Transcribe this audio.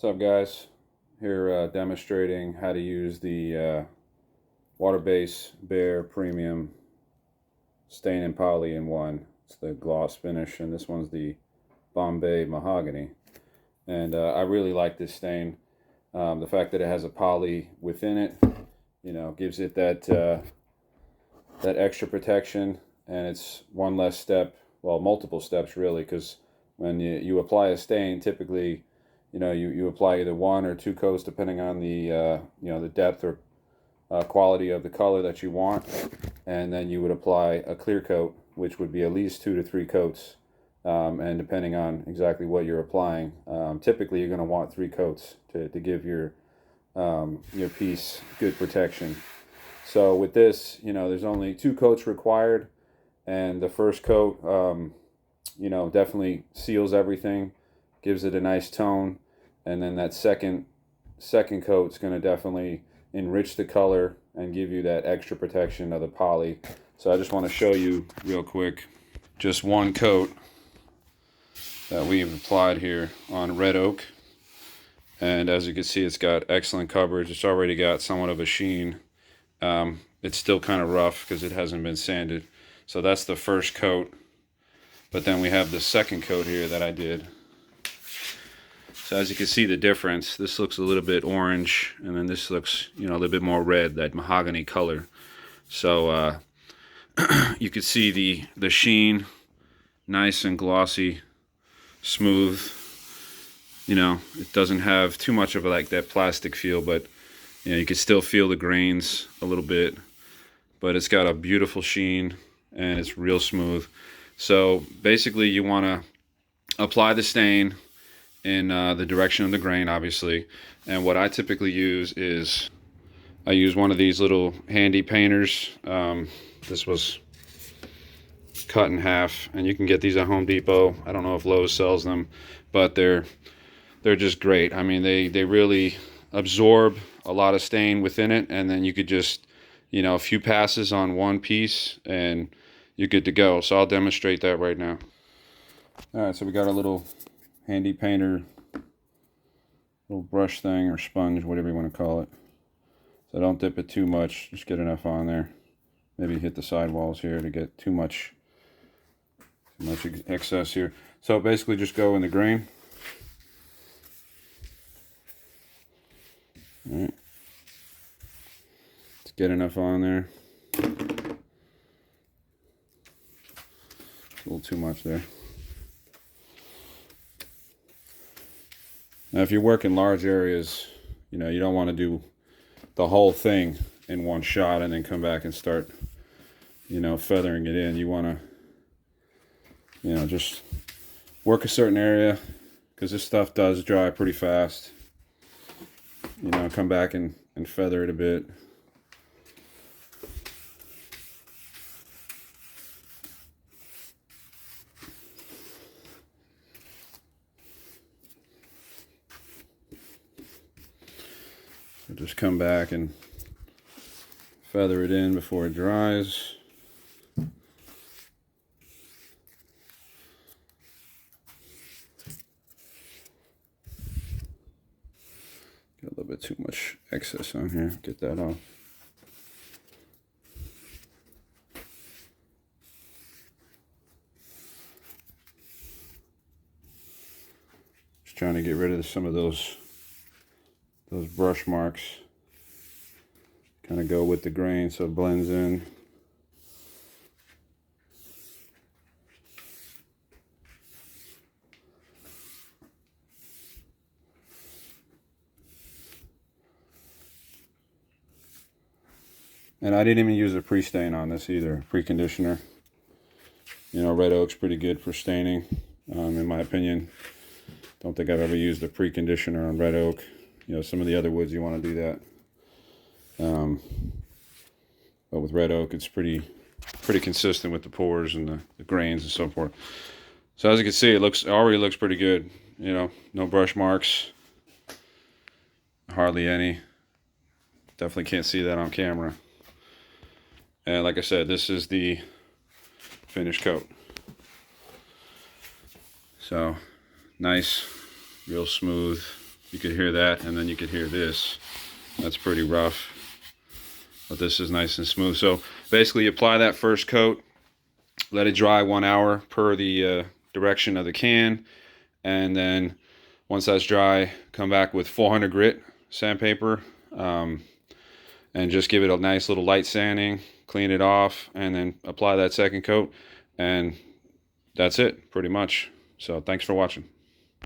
What's up, guys? Here demonstrating how to use the water-based Behr Premium Stain and Poly in one. It's the gloss finish, and this one's the Bombay Mahogany. And I really like this stain. The fact that it has a poly within it, gives it that extra protection, and it's one less step, well, multiple steps really, because when you apply a stain, typically you apply either one or two coats depending on the the depth or quality of the color that you want, and then you would apply a clear coat, which would be at least 2 to 3 coats, and depending on exactly what you're applying, typically you're going to want 3 coats to give your piece good protection. So with this, there's only 2 coats required, and the first coat definitely seals everything, gives it a nice tone, and then that second coat is going to definitely enrich the color and give you that extra protection of the poly. So I just want to show you real quick just one coat that we've applied here on red oak, and as you can see, it's got excellent coverage. It's already got somewhat of a sheen. It's still kind of rough because it hasn't been sanded. So that's the first coat, but then we have the second coat here that I did. So as you can see the difference, this looks a little bit orange, and then this looks, a little bit more red, that mahogany color. So you can see the sheen, nice and glossy, smooth. It doesn't have too much of that plastic feel, but you can still feel the grains a little bit. But it's got a beautiful sheen, and it's real smooth. So basically you want to apply the stain in the direction of the grain, obviously. And what I typically use is I use one of these little handy painters. This was cut in half, and you can get these at Home Depot. I don't know if Lowe's sells them, but they're just great. I mean, they really absorb a lot of stain within it, and then you could just, a few passes on one piece and you're good to go. So I'll demonstrate that right now. All right, so we got a little handy painter, little brush thing or sponge, whatever you want to call it. So don't dip it too much, just get enough on there. Maybe hit the sidewalls here to get too much excess here. So basically just go in the grain. All right. Let's get enough on there. A little too much there. Now, if you work in large areas, you don't want to do the whole thing in one shot and then come back and start, feathering it in. You want to, just work a certain area, because this stuff does dry pretty fast. Come back and feather it a bit. So just come back and feather it in before it dries. Got a little bit too much excess on here. Get that off. Just trying to get rid of some of those brush marks. Kind of go with the grain so it blends in. And I didn't even use a pre-stain on this either, pre-conditioner. Red oak's pretty good for staining, in my opinion. Don't think I've ever used a pre-conditioner on red oak. Some of the other woods you want to do that. But with red oak, it's pretty consistent with the pores and the grains and so forth. So as you can see, it already looks pretty good. No brush marks, hardly any. Definitely can't see that on camera. And like I said, this is the finished coat. So nice, real smooth, You could hear that, and then you could hear this. That's pretty rough, but this is nice and smooth. So basically, apply that first coat, let it dry 1 hour per the direction of the can, and then once that's dry, come back with 400 grit sandpaper, and just give it a nice little light sanding, clean it off, and then apply that second coat, and that's it pretty much. So thanks for watching.